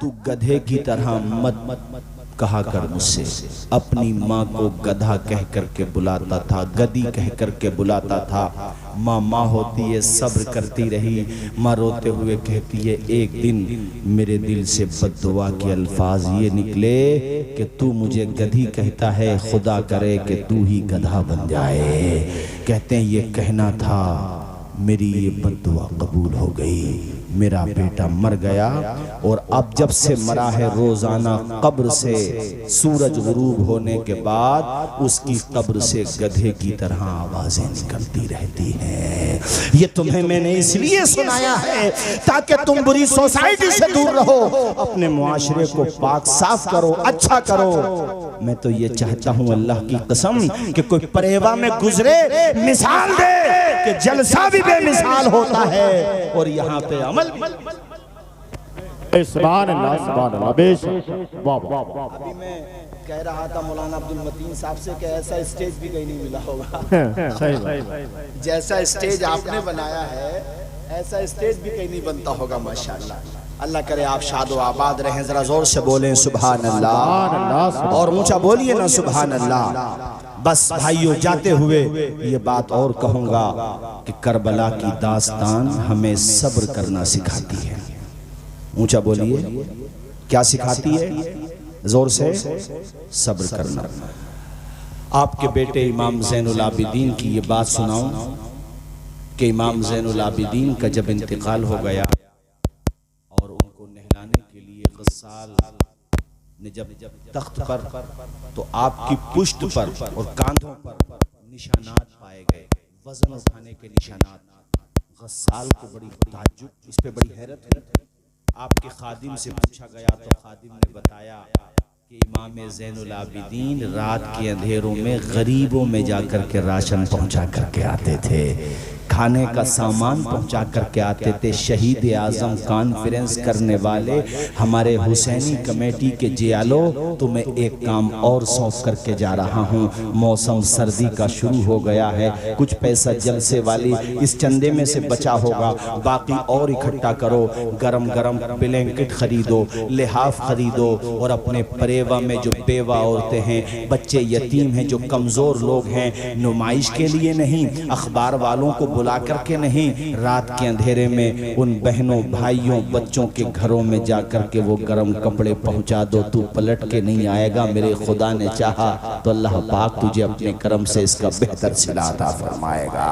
तू गधे की तरह मत कहा कर मुझसे। अपनी माँ को गधा कह करके बुलाता था, गधी कह करके बुलाता था। माँ माँ होती है, सब्र करती रही। माँ रोते हुए कहती है एक दिन मेरे दिल से बद्दुआ के अल्फाज ये निकले कि तू मुझे गधी कहता है, खुदा करे कि तू ही गधा बन जाए। कहते हैं ये कहना था, मेरी ये बद्दुआ कबूल हो गई, मेरा बेटा मर गया। और अब जब से मरा है रोजाना कब्र से सूरज गुरूब होने के बाद उसकी कब्र से गधे की तरह आवाजें निकलती रहती हैं। ये तुम्हें मैंने इसलिए सुनाया है ताकि तुम बुरी सोसाइटी से दूर रहो, अपने मुआशरे को पाक साफ करो, अच्छा करो। मैं तो ये चाहता हूँ अल्लाह की कसम कि कोई परेवा में गुजरे मिसाल दे कि जलसा भी बेमिसाल होता है और यहाँ पे अमल। सुभान अल्लाह, सुभान अल्लाह, बेशक वाह वाह। अभी मैं कह रहा था मौलाना अब्दुल मतीन साहब से कि ऐसा स्टेज भी कहीं नहीं मिला होगा। सही, जैसा स्टेज आपने बनाया है ऐसा स्टेज भी कहीं नहीं बनता होगा माशाल्लाह। अल्लाह करे आप शादो आबाद रहें। जरा जोर से बोलें सुभान अल्लाह, और ऊंचा बोलिए ना सुभान अल्लाह। बस भाइयों जाते हुए ये बात और कहूंगा कि करबला की दास्तान हमें सब्र करना सिखाती है। ऊंचा बोलिए क्या सिखाती है, जोर से सब्र करना। आपके बेटे इमाम ज़ैनुल आबिदीन की ये बात सुनाऊं कि इमाम ज़ैनुल आबिदीन का जब इंतकाल हो गया और उनको नहलाने के लिए गस्साल ने जब तख्त पर, तो आपकी पुष्ट पर और कांधों पर निशानात पाए गए, वजन उठाने के निशानात। गस्साल को बड़ी ताज्जुब, इस पे बड़ी हैरत हुई। आपके खादिम से पूछा गया तो खादिम ने बताया कि इमाम ज़ैनुल आबिदीन रात के अंधेरों में गरीबों में जाकर के राशन पहुंचा करके आते थे, खाने का सामान पहुंचा करके आते थे। शहीद आज़म कॉन्फ्रेंस करने वाले हमारे हुसैनी कमेटी के जियालो, तो मैं एक काम और सौंप करके जा रहा हूं। मौसम सर्दी का शुरू हो गया है, कुछ पैसा जलसे वाली इस चंदे में से बचा होगा, बाकी और इकट्ठा करो। गरम गरम ब्लैंकेट खरीदो, लिहाफ खरीदो और अपने परे फरेवा में जो बेवा औरतें हैं, बच्चे यतीम हैं, जो कमज़ोर लोग हैं, नुमाइश के लिए नहीं, अखबार वालों को बुला करके नहीं, रात के अंधेरे में उन बहनों भाइयों बच्चों के घरों में जा कर के वो गर्म कपड़े पहुंचा दो। तू पलट के नहीं आएगा, मेरे खुदा ने चाहा तो अल्लाह पाक तुझे अपने करम से इसका बेहतर सिला अता फरमाएगा।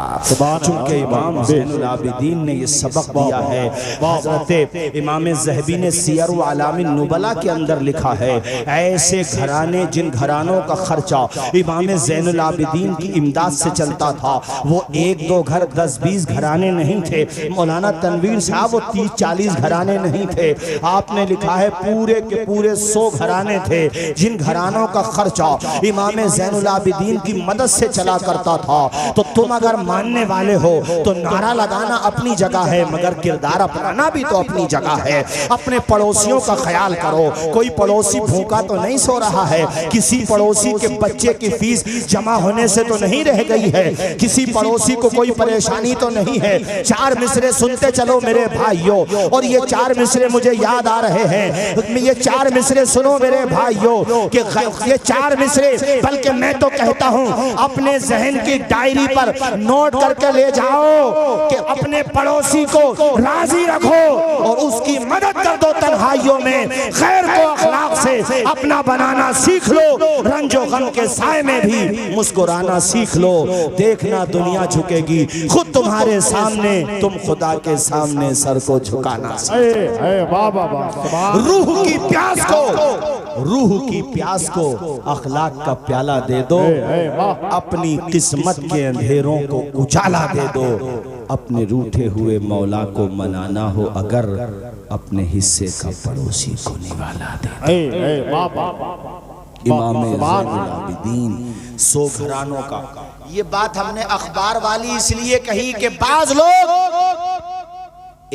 चूंकि इमाम ज़ैनुल आबिदीन ने ये सबक दिया है, हज़रत इमाम ज़हबी ने सियर व अलामिन नुबला के अंदर लिखा है, ऐसे घराने जिन घरानों का खर्चा इमाम ज़ैनुल आबिदीन की इमदाद से चलता था, वो 1-2 घर 10-20 घराने नहीं थे। मौलाना तनवीर साहब वो 30-40 घराने नहीं थे। आपने लिखा है पूरे के पूरे 100 घराने थे, जिन घरानों का खर्चा इमाम ज़ैनुल आबिदीन की मदद से चला करता था। तो तुम अगर मानने वाले हो तो नारा लगाना अपनी जगह है, मगर किरदार अपनाना भी तो अपनी जगह है। अपने पड़ोसियों का ख्याल करो, कोई पड़ोसी भूखा तो नहीं सो रहा है, किसी पड़ोसी के बच्चे की फीस जमा होने से तो नहीं रह गई है, किसी पड़ोसी को कोई परेशानी तो नहीं है। 4 मिसरे सुनते चलो मेरे भाइयों, और ये 4 मिसरे मुझे याद आ रहे हैं। ये 4 मिसरे सुनो मेरे भाइयों कि ये 4 मिसरे, बल्कि मैं तो कहता हूँ अपने जहन की डायरी पर नोट करके ले जाओ कि अपने पड़ोसी को राजी रखो और उसकी मदद कर दो। तन्हाइयों में खैर को अखलाक से अपना बनाना सीख लो, रंजो गम के साए में भी मुस्कुराना सीख लो। देखना दुनिया झुकेगी, खुद तुम्हारे सामने तुम खुदा के सामने सर को झुकाना रूह की प्यास को, रूह की प्यास को अखलाक का प्याला दे दो, अपनी किस्मत के अंधेरों को उजाला दे दो। अपने रूठे हुए मौला को मनाना हो अगर, अपने हिस्से का पड़ोसी को निवाला दे दो। इमाम ज़ैनुल आबिदीन 100 घरानों का। ये बात हमने अखबार वाली इसलिए कही कि बाज लोग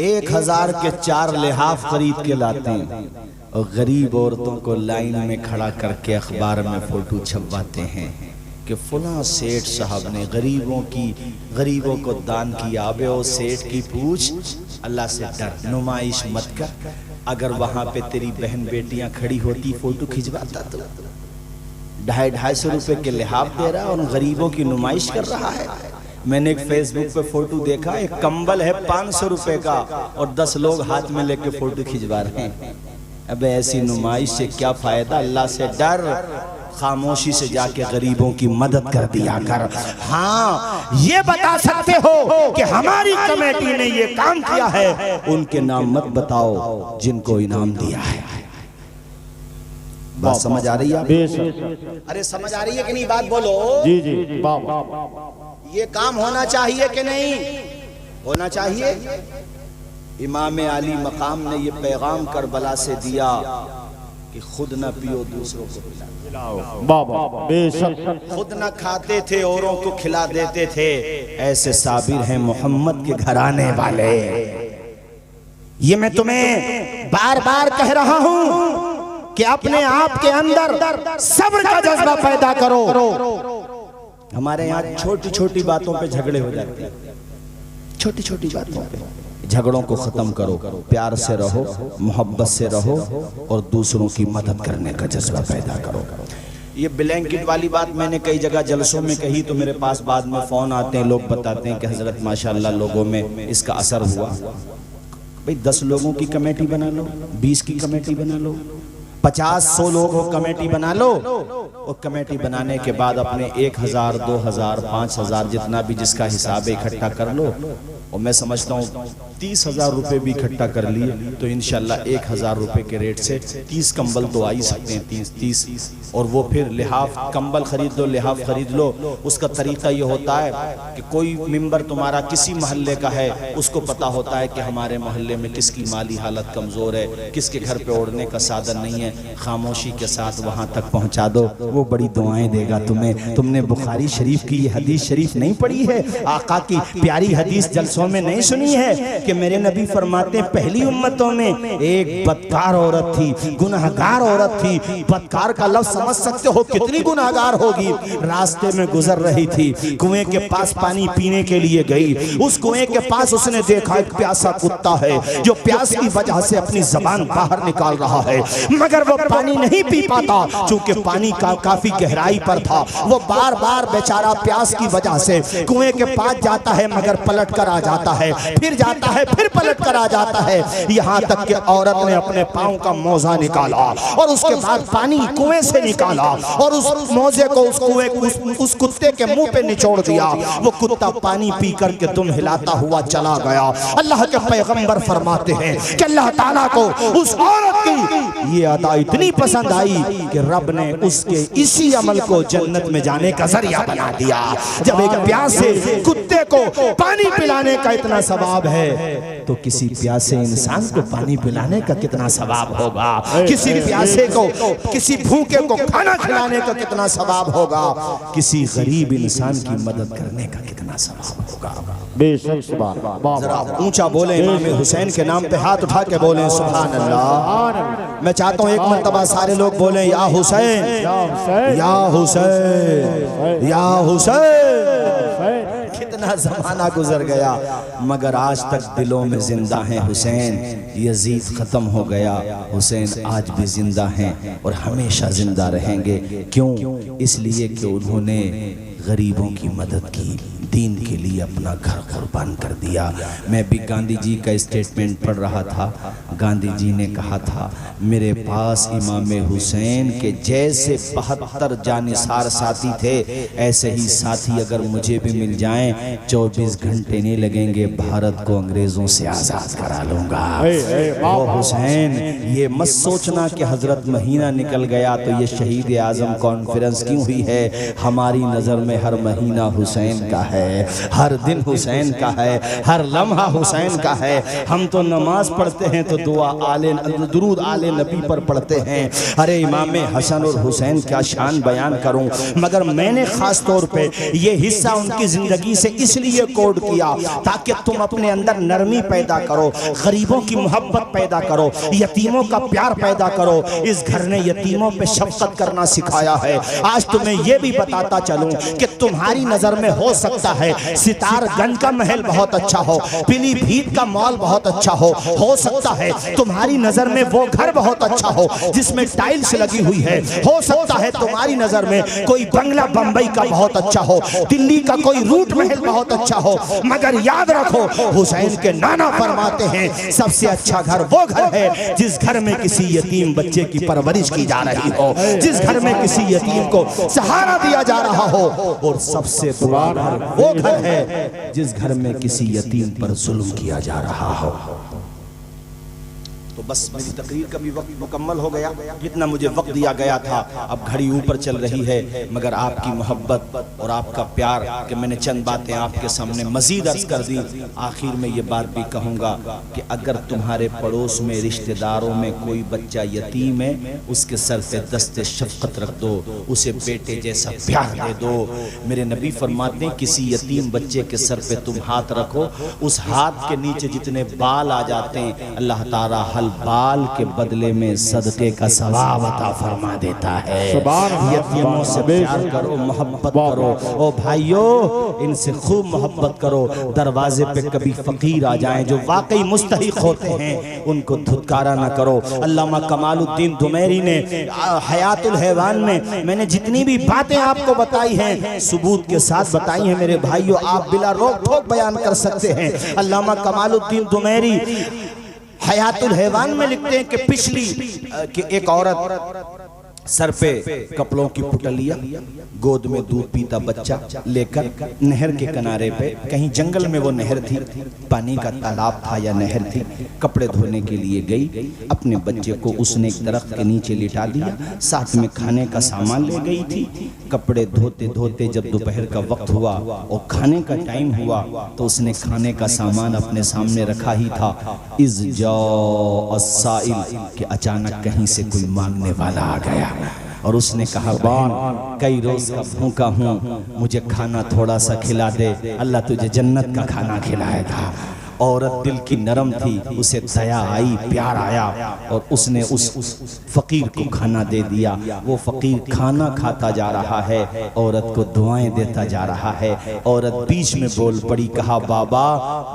1000 के 4 लिहाफ खरीद के लाते हैं और गरीब औरतों को लाइन में खड़ा करके अखबार में फोटो छपवाते हैं कि फलां सेठ साहब ने गरीबों को दान किया। अबे ओ सेठ की पूछ, अल्लाह से डर, नुमाइश मत कर। अगर वहां पे तेरी बहन बेटियां खड़ी होती फोटो खिंचवाता तो 250 रुपए के लिहाफ दे रहा और गरीबों की नुमाइश कर रहा है। मैंने एक फेसबुक पे फोटो देखा, एक कंबल है 500 रुपए का और 10 लोग हाथ में लेके फोटो खिंचवा रहे हैं। अब ऐसी नुमाइश से क्या फायदा? अल्लाह से डर, खामोशी से जाके गरीबों की मदद कर दिया कर। हाँ, ये बता सकते हो कि हमारी कमेटी ने ये काम किया है, उनके नाम मत बताओ जिनको इनाम दिया है। बात समझ आ रही है? अरे समझ आ रही है कि नहीं? बात बोलो। जी जी, ये काम होना चाहिए कि नहीं होना चाहिए? इमाम आली मकाम ने ये पैगाम करबला से दिया कि खुद न पियो दूसरों को पिलाओ। बेशक खुद न खाते थे औरों को खिला देते थे। ऐसे साबिर हैं मोहम्मद के घराने वाले। ये मैं तुम्हें बार बार कह रहा हूं कि अपने आप के अंदर सब्र का जज्बा पैदा करो। हमारे यहाँ छोटी छोटी बातों पे झगड़े हो जाते हैं, छोटी छोटी बातों पे। झगड़ों को खत्म करो, प्यार से रहो, मोहब्बत से रहो और दूसरों की मदद करने का जज्बा पैदा करो। ये ब्लैंकेट वाली बात मैंने कई जगह जलसों में कही तो मेरे पास बाद में फोन आते हैं, लोग बताते हैं कि हजरत माशाल्लाह लोगों में इसका असर हुआ। भाई 10 लोगों की कमेटी बना लो, 20 की कमेटी बना लो, 50-100 लोग हो कमेटी बना लो। और कमेटी बनाने के बाद अपने 1000, 2000, 5000 जितना भी जिसका हिसाब है इकट्ठा कर लो। और मैं समझता हूँ 30,000 रुपये भी इकट्ठा कर लिए तो इंशाल्लाह 1000 रुपये के रेट से 30 कंबल तो आ ही सकते हैं। 30 और वो फिर लिहाफ कंबल खरीद लो, लिहाफ खरीद लो। उसका तरीका ये होता है कि कोई मेंबर तुम्हारा किसी मोहल्ले का है, उसको पता होता है कि हमारे मोहल्ले में किसकी माली हालत कमज़ोर है, किसके घर पे ओढ़ने का साधन नहीं है, खामोशी के साथ वहाँ तक पहुँचा दो, वो बड़ी दुआएं देगा तुम्हें। तुमने बुखारी शरीफ की ये हदीस शरीफ नहीं पढ़ी है? आका की प्यारी हदीस जलसों लफ्जों में नहीं सुनी है कि मेरे नबी फरमाते हैं पहली उम्मतों में एक बदकार औरत थी, गुनाहगार औरत थी। बदकार का लफ्ज समझ सकते हो कितनी गुनाहगार होगी। रास्ते में गुजर रही थी, कुएं के पास पानी पीने के लिए गई। उस कुएं के पास उसने देखा एक प्यासा कुत्ता है जो प्यास की वजह से अपनी जबान बाहर निकाल रहा है, मगर वो पानी नहीं पी पाता क्योंकि पानी का काफी गहराई पर था। वो बार बार बेचारा प्यास की वजह से कुएं के पास जाता है मगर पलट कर आ जाता है, फिर जाता है, फिर पलट कर आ जाता है। यहाँ तक कि औरत ने अपने पांव का मोजा निकाला और उसके बाद पानी कुएं से निकाला और उस मोजे को उस कुत्ते के मुंह पे निचोड़ दिया। वो कुत्ता पानी पी करके दुम हिलाता हुआ चला गया। अल्लाह के पैगंबर फरमाते हैं कि अल्लाह ताला को उस औरत की ये अदा इतनी पसंद आई कि रब ने उसके इसी अमल को जन्नत में जाने का जरिया बना दिया। जब एक प्यासे कुत्ते को पानी पिलाने का इतना सवाब है तो किसी प्यासे इंसान को पानी पिलाने का कितना सवाब होगा, किसी प्यासे को, किसी भूखे को खाना खिलाने का कितना सवाब होगा, किसी गरीब इंसान की मदद करने का कितना सवाब होगा। बेशक सुभान। जरा ऊंचा बोले, इमाम हुसैन के नाम पे हाथ उठा के बोले सुभान अल्लाह। मैं चाहता हूँ एक मर्तबा सारे लोग बोले या हुसैन, या हुसैन, या हुसैन। कितना जमाना गुजर गया मगर आज तक दिलों में जिंदा है हुसैन। यजीद खत्म हो गया, हुसैन आज भी जिंदा हैं और हमेशा जिंदा रहेंगे। क्यों? इसलिए कि उन्होंने गरीबों की मदद की, दीन के लिए अपना घर कुर्बान कर दिया। मैं भी गांधी जी का स्टेटमेंट पढ़ रहा था। गांधी जी ने कहा था मेरे पास इमाम हुसैन के जैसे 72 जानिसार साथी थे, ऐसे ही साथी अगर मुझे भी मिल जाएं 24 घंटे नहीं लगेंगे, भारत को अंग्रेजों से आज़ाद करा लूँगा। वो हुसैन, ये मत सोचना कि हजरत महीना निकल गया तो ये शहीद आज़म कॉन्फ्रेंस क्यों हुई है। हमारी नज़र में हर महीना हुसैन का है, हर दिन हुसैन का है, हर लम्हा हुसैन का है। हम तो नमाज पढ़ते हैं तो दुआ आले दुरूद आले नबी पर पढ़ते हैं। अरे इमाम हसन और हुसैन क्या शान बयान करूं, मगर मैंने खास तौर पे ये हिस्सा उनकी जिंदगी से इसलिए कोड किया ताकि तुम अपने अंदर नरमी पैदा करो, गरीबों की मोहब्बत पैदा करो, यतीमों का प्यार पैदा करो। इस घर ने यतीमों पे शफकत करना सिखाया है। आज तुम्हें यह भी बताता चलूं कि तुम्हारी नजर में हो सकता है सितारगंज का महल बहुत अच्छा हो, पीलीभीत का मॉल बहुत अच्छा हो सकता है तुम्हारी नजर में वो घर बहुत अच्छा हो जिसमें टाइल्स लगी हुई हो सकता है तुम्हारी नजर में कोई बंगला बंबई का बहुत अच्छा हो, दिल्ली का कोई रूट महल बहुत अच्छा हो, मगर याद रखो हुसैन के नाना फरमाते हैं सबसे अच्छा घर वो घर है जिस घर में किसी यतीम बच्चे की परवरिश की जा रही हो, जिस घर में किसी यतीम को सहारा दिया जा रहा हो, और सबसे बुरा घर वो घर है जिस घर में किसी यतीम पर जुल्म किया जा रहा हो। तो बस मेरी तकरीर का भी वक्त मुकम्मल हो गया, जितना मुझे वक्त दिया गया था। अब घड़ी ऊपर चल रही है, मगर आपकी मोहब्बत और आपका प्यार कि मैंने चंद बातें आपके सामने मजीद अर्ज कर दी। आखिर में ये बात भी कहूँगा कि अगर तुम्हारे पड़ोस में रिश्तेदारों में कोई बच्चा यतीम है, उसके सर पे दस्ते शफकत रख दो, उसे बेटे जैसा प्यार दे दो। मेरे नबी फरमाते हैं किसी यतीम बच्चे के सर पे तुम हाथ रखो, उस हाथ के नीचे जितने बाल आ जाते हैं अल्लाह ताला बाल के बदले में सदके का सवाब अता फरमा देता है। यतीमों से प्यार करो, मोहब्बत करो। ओ भाइयों, इनसे खूब मोहब्बत करो। दरवाजे पे कभी फकीर आ जाएं जो वाकई मुस्तहिक होते हैं, उनको धुतकारा ना करो। अल्लामा कमालुद्दीन दुमैरी ने हयातुल हैवान में मैंने जितनी भी बातें आपको बताई हैं सबूत के साथ बताई हैं मेरे भाइयों, आप बिला रोक टोक बयान कर सकते हैं। अल्लामा कमालुद्दीन दुमैरी हयातुल हैवान में लिखते हैं कि पिछली कि एक औरत सर पे कपड़ों की पुटलिया, गोद में दूध पीता बच्चा लेकर नहर के किनारे पे, कहीं जंगल में वो नहर थी, पानी का तालाब था या नहर थी, कपड़े धोने के लिए गई। अपने बच्चे को उसने एक दरख्त के नीचे लिटा दिया, साथ में खाने का सामान ले गई थी। कपड़े धोते धोते जब दोपहर का वक्त हुआ और खाने का टाइम हुआ तो उसने खाने का सामान अपने सामने रखा ही था। इज़ जाअ अस्साइल कि अचानक कहीं से कोई मांगने वाला आ गया। और उसने कहा बहन कई रोज का भूखा हूँ, मुझे खाना थोड़ा सा खिला दे, अल्लाह तुझे जन्नत का खाना खिलाएगा। औरत दिल की नरम थी, उसे दया आई, प्यार आया और उसने उस फकीर को खाना दे दिया। वो फकीर खाना खाता जा रहा है, औरत को दुआएं देता जा रहा है। औरत बीच में बोल पड़ी, कहा बाबा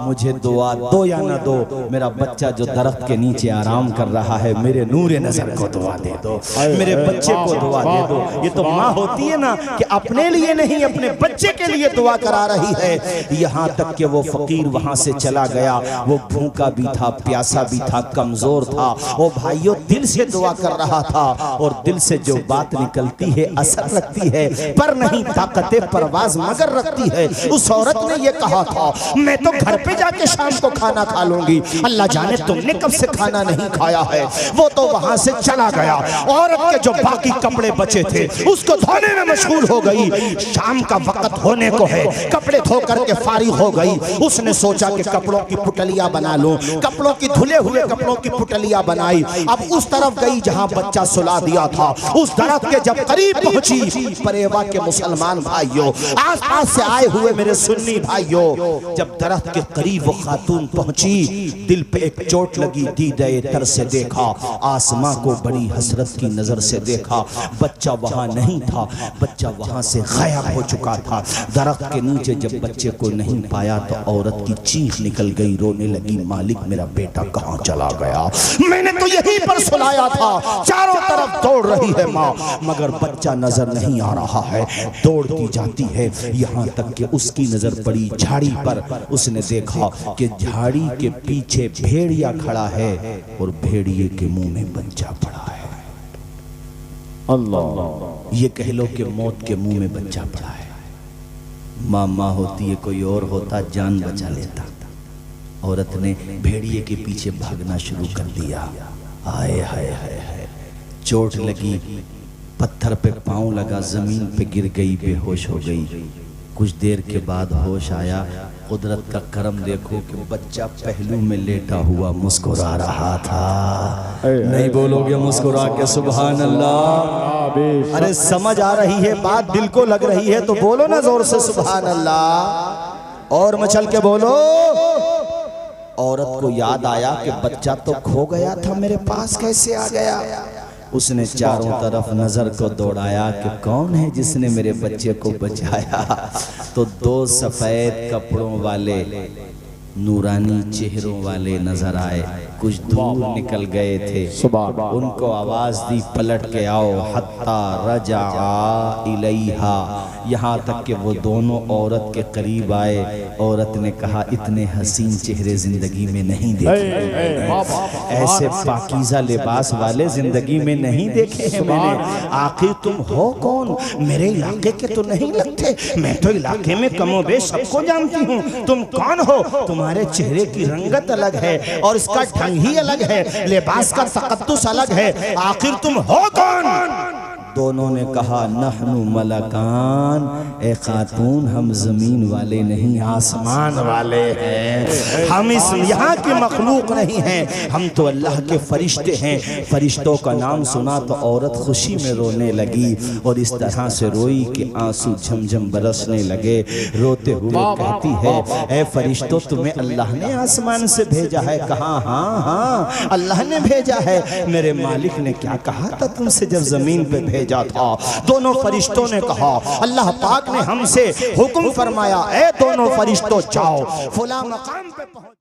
मुझे दुआ दो या ना दो, मेरा बच्चा जो दरख्त के नीचे आराम कर रहा है, मेरे नूरे नजर को दुआ दे दो, मेरे बच्चे को दुआ दे दो। ये तो माँ होती है ना कि अपने लिए नहीं अपने बच्चे के लिए दुआ करा रही है। यहाँ तक कि वो फकीर वहां से चला गया, वो भूखा भी था, प्यासा भी था, कमजोर था। वो भाइयों दिल से दुआ कर रहा था और दिल से जो बात निकलती है असर रखती है, पर नहीं ताकते परवाज मगर रखती है। उस औरत ने ये कहा था मैं तो घर पे जाके शाम को खाना खा लूंगी, अल्लाह जाने तुमने कब से खाना नहीं खाया है। वो तो वहां से चला गया। औरत के जो बाकी कपड़े बचे थे उसको धोने में मशगूल हो गई। शाम का वक्त होने को है, कपड़े धो करके फारिग हो गई। उसने सोचा कि कपड़ों की पुटलियां बना लूं, कपड़ों की धुले हुए कपड़ों की पुटलियां बनाई। अब उस तरफ गई जहां बच्चा सुला दिया था। उस दरख्त के जब करीब पहुंची, परेवा के मुसलमान भाइयों, आसपास से आए हुए मेरे सुन्नी भाइयों, जब दरख्त के करीब वो खातून पहुंची, दिल पे एक चोट लगी। दीदाए तर से देखा, आसमां को बड़ी हसरत की नजर से देखा। बच्चा वहां नहीं था, बच्चा वहां से गायब हो चुका था। दरख्त के नीचे जब बच्चे को नहीं पाया तो औरत की चीख निकल गई, रोने लगी, मालिक मेरा बेटा कहां चला गया, मैंने तो यहीं पर सुलाया था। चारों तरफ दौड़ रही है माँ, मगर बच्चा नजर नहीं आ रहा है। दौड़ती जाती है, यहाँ तक कि उसकी नजर पड़ी झाड़ी पर। उसने देखा कि झाड़ी के पीछे भेड़िया खड़ा है और भेड़िए के मुंह में बच्चा पड़ा है। अल्लाह, ये कह लो कि मौत के मुंह में बच्चा पड़ा है। माँ होती है, कोई और होता जान बचा लेता। औरत ने भेड़िए के पीछे भागना शुरू कर दिया। हाय हाय हाय हाय, चोट लगी, पत्थर पे पांव लगा, जमीन पे गिर गई, बेहोश हो गई। कुछ देर के बाद होश आया। कुदरत का करम देखो कि बच्चा पहलू में लेटा हुआ मुस्कुरा रहा था। नहीं बोलोगे मुस्कुरा के सुभान अल्लाह? अरे समझ आ रही है बात, दिल को लग रही है तो बोलो ना जोर से सुभान अल्लाह, और मचल के बोलो। औरत को याद आया कि बच्चा तो खो गया था, मेरे पास कैसे आ गया। उसने चारों तरफ नजर को दौड़ाया कि कौन है जिसने मेरे बच्चे को बचाया। तो दो सफेद कपड़ों वाले नूरानी चेहरों वाले नजर आए, कुछ दूर निकल गए थे। उनको आवाज दी पलट के आओ, हत्ता रजा इलैहा, यहाँ तक कि वो दोनों औरत के करीब आए। औरत ने कहा इतने हसीन चेहरे जिंदगी में नहीं देखे, ऐसे पाकीज़ा लिबास वाले जिंदगी में नहीं देखे हैं मैंने। आखिर तुम हो कौन? मेरे इलाके के तो नहीं लगते, मैं तो इलाके में कमोबेश सबको जानती हूँ। तुम कौन हो? तुम्हारे चेहरे की रंगत अलग है और इसका ढंग ही अलग है, लिबास का तकद्दुस अलग है। आखिर तुम हो कौन? दोनों ने कहा नहनु मलकान, ए खातून हम जमीन वाले नहीं आसमान वाले हैं, हम इस यहाँ के मखलूक नहीं हैं, हम तो अल्लाह के फरिश्ते हैं। फरिश्तों का नाम सुना तो औरत खुशी में रोने लगी और इस तरह से रोई कि आंसू झमझम बरसने लगे। रोते हुए कहती है ए फरिश्तों, तुम्हें अल्लाह ने आसमान से भेजा है? कहा हाँ हाँ अल्लाह ने भेजा है। मेरे मालिक ने क्या कहा था तुमसे जब जमीन पे भेजा था? दोनों फरिश्तों ने कहा अल्लाह पाक ने हमसे हुक्म फरमाया, ए दोनों फरिश्तों जाओ फला मकाम पे पहुंच।